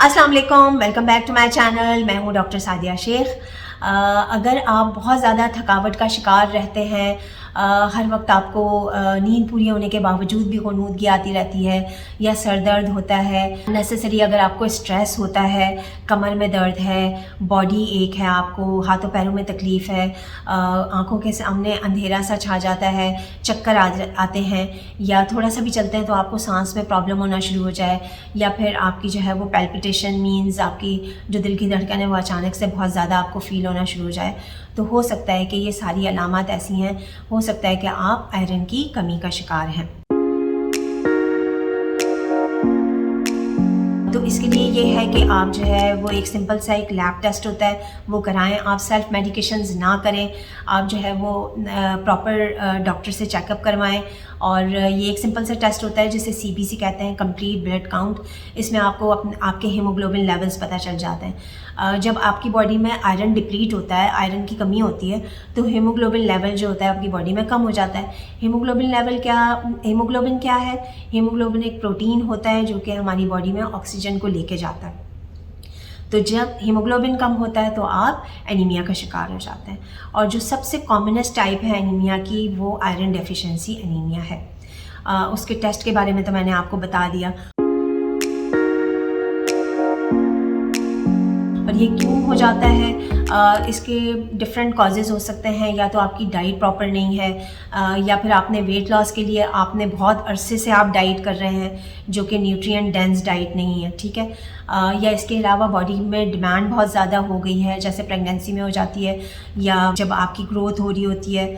अस्सलाम वालेकुम, welcome back to my channel. मैं हूँ डॉक्टर सादिया शेख। अगर आप बहुत ज़्यादा थकावट का शिकार रहते हैं, हर वक्त आपको नींद पूरी होने के बावजूद भी ग़ुनूदगी आती रहती है या सर दर्द होता है, नेसेसरी अगर आपको स्ट्रेस होता है, कमर में दर्द है, बॉडी एक है, आपको हाथों पैरों में तकलीफ़ है, आँखों के सामने अंधेरा सा छा जाता है, चक्कर आते हैं, या थोड़ा सा भी चलते हैं तो आपको सांस में प्रॉब्लम होना शुरू हो जाए, या फिर आपकी जो है वो पैल्पिटेशन मीन्स आपकी जो दिल की धड़कन है वो अचानक से बहुत ज़्यादा आपको फ़ील होना शुरू हो जाए, तो हो सकता है कि ये सारी अलामत ऐसी हैं, हो सकता है कि आप आयरन की कमी का शिकार हैं। तो इसके लिए ये है कि आप जो है वो एक सिंपल सा एक लैब टेस्ट होता है वो कराएं। आप सेल्फ मेडिकेशंस ना करें, आप जो है वो प्रॉपर डॉक्टर से चेकअप करवाएं। और ये एक सिंपल सा टेस्ट होता है जिसे CBC कहते हैं, कंप्लीट ब्लड काउंट। इसमें आपको आपके हीमोग्लोबिन लेवल्स पता चल जाते हैं। जब आपकी बॉडी में आयरन डिप्लीट होता है, आयरन की कमी होती है, तो हीमोग्लोबिन लेवल जो होता है आपकी बॉडी में कम हो जाता है। हीमोग्लोबिन क्या है? हीमोग्लोबिन एक प्रोटीन होता है जो कि हमारी बॉडी में ऑक्सीजन को लेके जाता है। तो जब हीमोग्लोबिन कम होता है तो आप एनीमिया का शिकार हो जाते हैं। और जो सबसे कॉमनेस्ट टाइप है एनीमिया की वो आयरन डेफिशिएंसी एनीमिया है। उसके टेस्ट के बारे में तो मैंने आपको बता दिया। और ये क्यों हो जाता है? इसके डिफरेंट कॉजेज़ हो सकते हैं। या तो आपकी डाइट प्रॉपर नहीं है, या फिर आपने वेट लॉस के लिए आपने बहुत अरसे से आप डाइट कर रहे हैं जो कि न्यूट्रिएंट डेंस डाइट नहीं है, ठीक है। या इसके अलावा बॉडी में डिमांड बहुत ज़्यादा हो गई है, जैसे प्रेगनेंसी में हो जाती है या जब आपकी ग्रोथ हो रही होती है,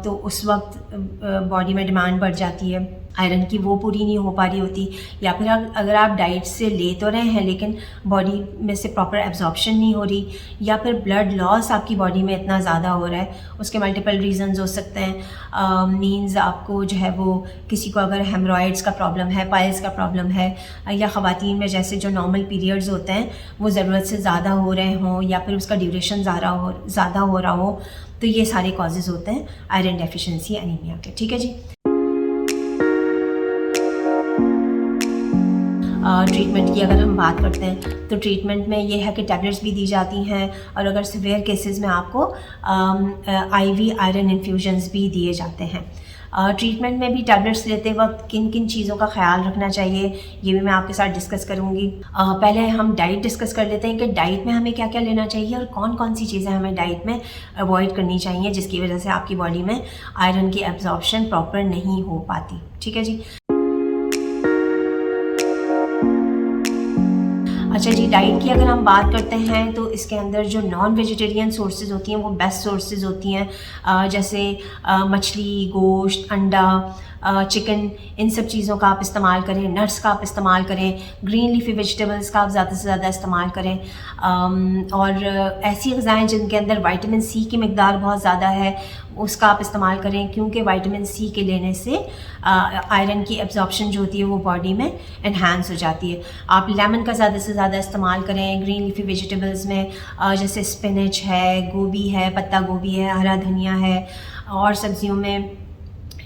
तो उस वक्त बॉडी में डिमांड बढ़ जाती है आयरन की, वो पूरी नहीं हो पा रही होती। या फिर अगर आप डाइट से ले तो रहे हैं लेकिन बॉडी में से प्रॉपर एब्जॉर्प्शन नहीं हो रही, या फिर ब्लड लॉस आपकी बॉडी में इतना ज़्यादा हो रहा है। उसके मल्टीपल रीजंस हो सकते हैं। मींस आपको जो है वो किसी को अगर हेमरॉइड्स का प्रॉब्लम है, पाइल्स का प्रॉब्लम है, या ख़वातीन में जैसे जो नॉर्मल पीरियड्स होते हैं वो ज़रूरत से ज़्यादा हो रहे हों, या फिर उसका ड्यूरेशन ज़्यादा हो रहा हो, तो ये सारे कॉजेज़ होते हैं आयरन डेफिशिएंसी एनीमिया के, ठीक है जी। ट्रीटमेंट की अगर हम बात करते हैं तो ट्रीटमेंट में ये है कि टैबलेट्स भी दी जाती हैं, और अगर सिवियर केसेस में आपको IV आयरन इन्फ्यूजन्स भी दिए जाते हैं। ट्रीटमेंट में भी टैबलेट्स लेते वक्त किन किन चीज़ों का ख्याल रखना चाहिए ये भी मैं आपके साथ डिस्कस करूँगी। पहले हम डाइट डिस्कस कर लेते हैं कि डाइट में हमें क्या क्या लेना चाहिए और कौन कौन सी चीज़ें हमें डाइट में अवॉइड करनी चाहिए जिसकी वजह से आपकी बॉडी में आयरन की एब्जॉर्प्शन प्रॉपर नहीं हो पाती, ठीक है जी। अच्छा जी, डाइट की अगर हम बात करते हैं तो इसके अंदर जो नॉन वेजिटेरियन सोर्सेज होती हैं वो बेस्ट सोर्सेज होती हैं, जैसे मछली, गोश्त, अंडा, चिकन, इन सब चीज़ों का आप इस्तेमाल करें। नट्स का आप इस्तेमाल करें, ग्रीन लीफी वेजिटेबल्स का आप ज़्यादा से ज़्यादा इस्तेमाल करें, और ऐसी ग़िज़ाएँ जिनके अंदर विटामिन C की मिकदार बहुत ज़्यादा है उसका आप इस्तेमाल करें, क्योंकि विटामिन C के लेने से आयरन की एब्जॉर्प्शन जो होती है वो बॉडी में एनहांस हो जाती है। आप लेमन का ज़्यादा से ज़्यादा इस्तेमाल करें ग्रीन लीफी वेजिटेबल्स में, जैसे स्पिनच है, गोभी है, पत्ता गोभी है, हरा धनिया है, और सब्जियों में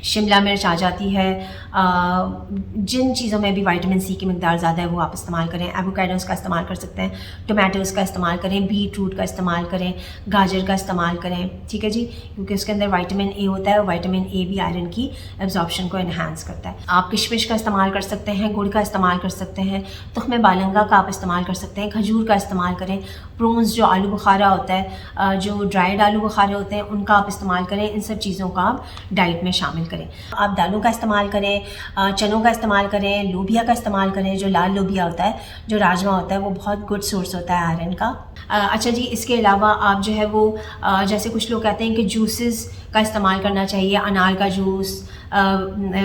शिमला मिर्च आ जाती है। जिन चीज़ों में भी विटामिन C की मिकदार ज़्यादा है वो आप इस्तेमाल करें। एवोकाडोज़ का इस्तेमाल कर सकते हैं, टोमेटोज़ का इस्तेमाल करें, बीट रूट का इस्तेमाल करें, गाजर का इस्तेमाल करें, ठीक है जी, क्योंकि उसके अंदर विटामिन A होता है और विटामिन A भी आयरन की एब्जॉर्प्शन को एनहांस करता है। आप किशमिश का इस्तेमाल कर सकते हैं, गुड़ का इस्तेमाल कर सकते हैं, तुख्मे बालंगा का आप इस्तेमाल कर सकते हैं, खजूर का इस्तेमाल करें, प्रोन्स जो आलू बुखारा होता है, जो ड्राइड आलू बुखारे होते हैं उनका आप इस्तेमाल करें। इन सब चीज़ों का आप डाइट में शामिल करें। आप दालों का इस्तेमाल करें, चनों का इस्तेमाल करें, लोबिया का इस्तेमाल करें, जो लाल लोबिया होता है, जो राजमा होता है, वो बहुत गुड सोर्स होता है आयरन का। अच्छा जी, इसके अलावा आप जो है वो जैसे कुछ लोग कहते हैं कि जूसेस का इस्तेमाल करना चाहिए, अनार का जूस,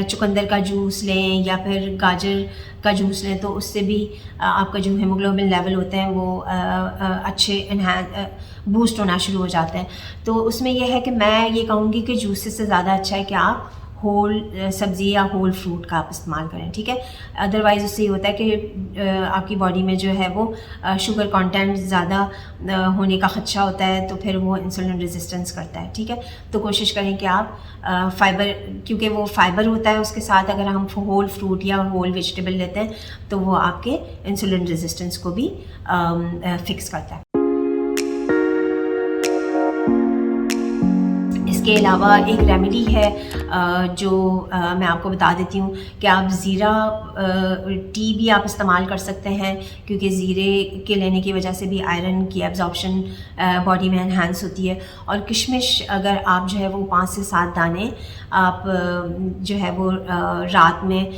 चुकंदर का जूस लें या फिर गाजर का जूस लें, तो उससे भी आपका जो हीमोग्लोबिन लेवल होते हैं वो अच्छे बूस्ट होना शुरू हो जाते हैं। तो उसमें यह है कि मैं ये कहूँगी कि जूसेस से ज़्यादा अच्छा है कि आप होल सब्ज़ी या होल फ्रूट का आप इस्तेमाल करें, ठीक है। अदरवाइज़ उससे ये होता है कि आपकी बॉडी में जो है वो शुगर कंटेंट ज़्यादा होने का ख़दशा होता है, तो फिर वो इंसुलिन रेजिस्टेंस करता है, ठीक है। तो कोशिश करें कि आप फ़ाइबर, क्योंकि वो फ़ाइबर होता है उसके साथ, अगर हम होल फ्रूट या होल वेजिटेबल लेते हैं तो वो आपके इंसुलिन रेजिस्टेंस को भी फिक्स करता है। इसके अलावा एक रेमेडी है जो मैं आपको बता देती हूँ कि आप ज़ीरा टी भी आप इस्तेमाल कर सकते हैं, क्योंकि ज़ीरे के लेने की वजह से भी आयरन की एब्जॉर्प्शन बॉडी में एनहांस होती है। और किशमिश अगर आप जो है वो 5 से 7 दाने आप जो है वो रात में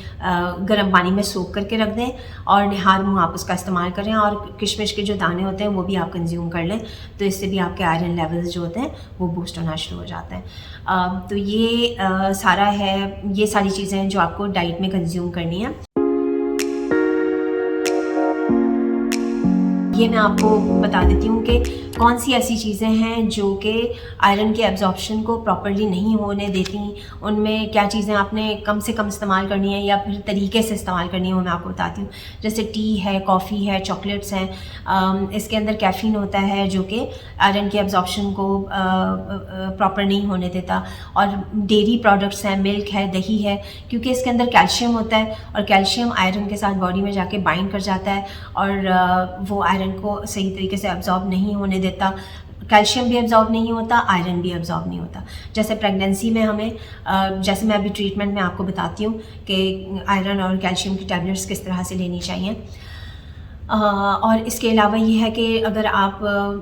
गर्म पानी में सोख करके रख दें और निहार मुँह आप उसका इस्तेमाल करें, और किशमिश के जो दाने होते हैं वो भी आप कंज्यूम कर लें, तो इससे भी आपके आयरन लेवल्स जो होते हैं वो बूस्ट होना शुरू हो जाते हैं। तो ये सारा है, ये सारी चीज़ें हैं जो आपको डाइट में कंज्यूम करनी है। ये मैं आपको बता देती हूँ कि कौन सी ऐसी चीज़ें हैं जो कि आयरन के एब्जॉर्प्शन को प्रॉपर्ली नहीं होने देती, उनमें क्या चीज़ें आपने कम से कम इस्तेमाल करनी है या फिर तरीके से इस्तेमाल करनी है, वो मैं आपको बताती हूँ। जैसे टी है, कॉफ़ी है, चॉकलेट्स हैं, इसके अंदर कैफ़ीन होता है जो कि आयरन के एब्जॉर्प्शन को प्रॉपर नहीं होने देता। और डेयरी प्रोडक्ट्स हैं, मिल्क है, दही है, क्योंकि इसके अंदर कैल्शियम होता है और कैल्शियम आयरन के साथ बॉडी में जाके बाइंड कर जाता है और वो आयरन को सही तरीके से एब्जॉर्ब नहीं होने देता। कैल्शियम भी एब्जॉर्ब नहीं होता, आयरन भी एब्जॉर्ब नहीं होता। जैसे प्रेगनेंसी में हमें जैसे मैं अभी ट्रीटमेंट में आपको बताती हूँ कि आयरन और कैल्शियम की टैबलेट्स किस तरह से लेनी चाहिए। और इसके अलावा ये है कि अगर आप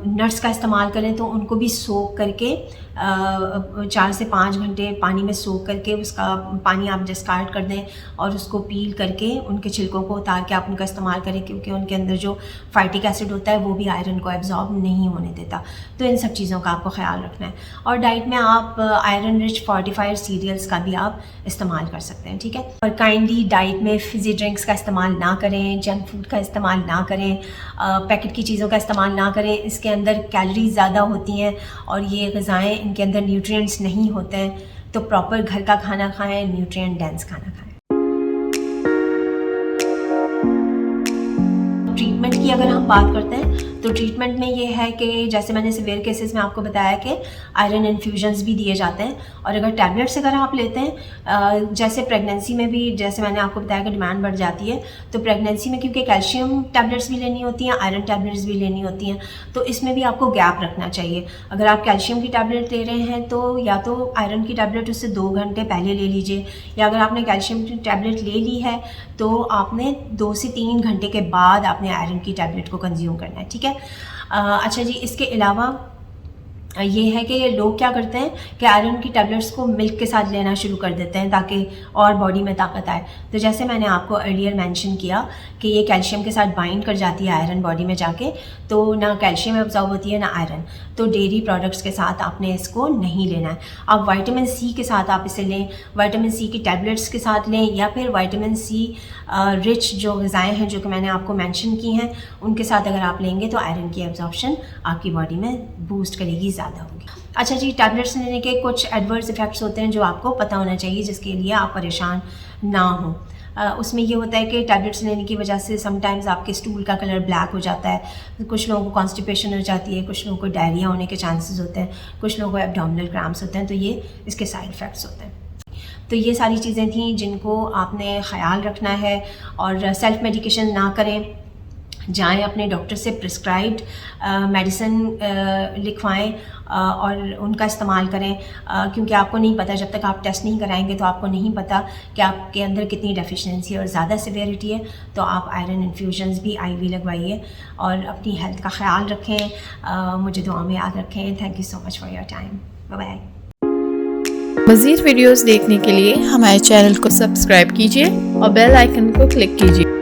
नट्स का इस्तेमाल करें तो उनको भी सोख करके 4 से 5 घंटे पानी में सोख करके उसका पानी आप डिस्कार्ड कर दें और उसको पील करके उनके छिलकों को उतार के आप उनका इस्तेमाल करें, क्योंकि उनके अंदर जो फाइटिक एसिड होता है वो भी आयरन को एब्जॉर्ब नहीं होने देता। तो इन सब चीज़ों का आपको ख्याल रखना है। और डाइट में आप आयरन रिच फोर्टिफाइड सीरियल्स का भी आप इस्तेमाल कर सकते हैं, ठीक है। और काइंडली डाइट में फिज़ी ड्रिंक्स का इस्तेमाल ना करें, जंक फूड का इस्तेमाल ना करें, पैकेट की चीज़ों का इस्तेमाल ना करें। इसके अंदर कैलोरीज ज़्यादा होती हैं और ये ग़िज़ाएँ, इनके अंदर न्यूट्रिएंट्स नहीं होते हैं। तो प्रॉपर घर का खाना खाएं, न्यूट्रिएंट डेंस खाना खाएं। ट्रीटमेंट की अगर हम बात करते हैं तो ट्रीटमेंट में ये है कि जैसे मैंने सिवियर केसेस में आपको बताया कि आयरन इन्फ्यूजन्स भी दिए जाते हैं। और अगर टैबलेट्स अगर आप लेते हैं, जैसे प्रेगनेंसी में भी जैसे मैंने आपको बताया कि डिमांड बढ़ जाती है, तो प्रेगनेंसी में क्योंकि कैल्शियम टैबलेट्स भी लेनी होती हैं, आयरन टैबलेट्स भी लेनी होती हैं, तो इसमें भी आपको गैप रखना चाहिए। अगर आप कैल्शियम की टैबलेट ले रहे हैं तो या तो आयरन की टैबलेट उससे 2 घंटे पहले ले लीजिए, या अगर आपने कैल्शियम की टैबलेट ले ली है तो आपने 2 से 3 घंटे के बाद आपने आयरन की टैबलेट को कंज्यूम करना है, ठीक है। अच्छा जी, इसके अलावा ये है कि लोग क्या करते हैं कि आयरन की टैबलेट्स को मिल्क के साथ लेना शुरू कर देते हैं ताकि और बॉडी में ताकत आए। तो जैसे मैंने आपको अर्लियर मेंशन किया कि ये कैल्शियम के साथ बाइंड कर जाती है आयरन बॉडी में जाके, तो ना कैल्शियम एब्जॉर्ब होती है ना आयरन। तो डेयरी प्रोडक्ट्स के साथ आपने इसको नहीं लेना है। आप विटामिन सी के साथ आप इसे लें, विटामिन सी की टैबलेट्स के साथ लें, या फिर विटामिन सी रिच जो ग़िज़ाएँ हैं जो कि मैंने आपको मेंशन की हैं उनके साथ अगर आप लेंगे तो आयरन की एब्जॉर्प्शन आपकी बॉडी में बूस्ट करेगी, ज़्यादा होगी। अच्छा जी, टैबलेट्स लेने के कुछ एडवर्स इफ़ेक्ट्स होते हैं जो आपको पता होना चाहिए, जिसके लिए आप परेशान ना हों। उसमें ये होता है कि टैबलेट्स लेने की वजह से समटाइम्स आपके स्टूल का कलर ब्लैक हो जाता है, कुछ लोगों को कॉन्स्टिपेशन हो जाती है, कुछ लोगों को डायरिया होने के चांसेस होते हैं, कुछ लोगों को एब्डोमिनल क्रैम्प्स होते हैं, तो ये इसके साइड इफ़ेक्ट्स होते हैं। तो ये सारी चीज़ें थी जिनको आपने ख्याल रखना है, और सेल्फ मेडिकेशन ना करें, जाएं अपने डॉक्टर से प्रिस्क्राइब्ड मेडिसिन लिखवाएं और उनका इस्तेमाल करें, क्योंकि आपको नहीं पता, जब तक आप टेस्ट नहीं कराएंगे तो आपको नहीं पता कि आपके अंदर कितनी डेफिशिएंसी है और ज़्यादा सिवियरिटी है। तो आप आयरन इन्फ्यूजन्स भी IV लगवाइए और अपनी हेल्थ का ख्याल रखें। मुझे दुआ में याद रखें। Thank you so much for your time. Bye bye. मज़ीद वीडियोस देखने के लिए हमारे चैनल को सब्सक्राइब कीजिए और बेल आइकन को क्लिक कीजिए।